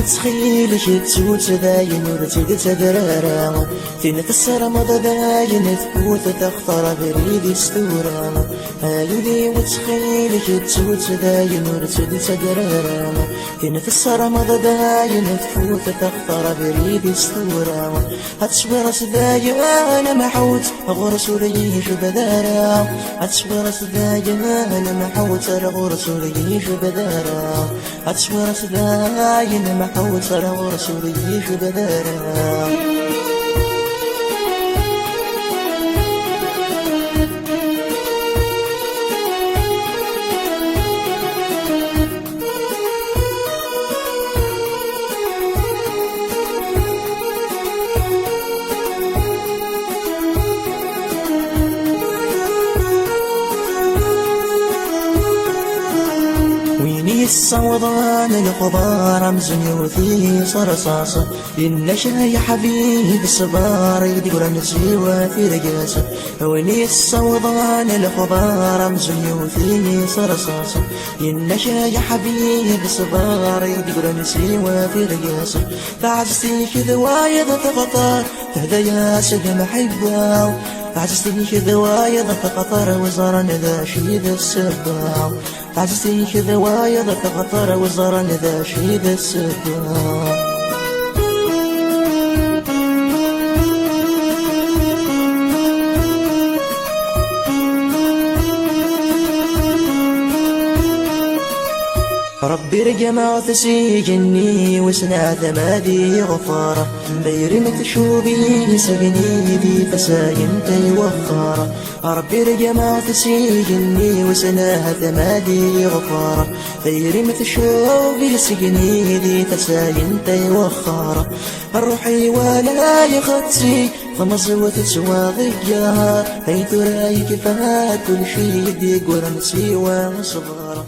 وتخيلك تسوت داين وتزيد تدرارا تنفسر مضى داين تفوت تختار بريد ستورا هايدي وتخيلك تسوت داين وتزيد تدرارا تنفسر مضى داين تفوت تختار بريد ستورا هتصبر سدايا انا محوت غرس ليش بدارا هتصبر سدايا انا محوت غرس ليش بدارا هتصبر سدايا انا محوت غرس ليش بدارا الصوضان الخضار رمز يوثي صرصاصة النشا يا حبيب الصبار يدور نسيوة في رقاصة ويني الصوضان الخضار رمز يوثي صرصاصة النشا يا حبيب الصبار يدور نسيوة في رقاصة تعزتي كذا وايض تغطار تهدى يا سيد محبة عجزتني كذا وايض تقطر وزارا ذا شيد السباع عجزتني كذا وايض تقطر وزارا ذا شيد السباع ربي رجما تسيجني وسنا ثمادي غفارة بيرمت شوبي سجني ذي فساينتي وفارة ربي رجما تسيجني وسنا ثمادي غفارة بيرمت شوبي سجني ذي فساينتي وفارة الروحي ولا يخطي فمزوة تسوى ضيجها هيت رايك فهات كل شي يدي قرن سوى صغارة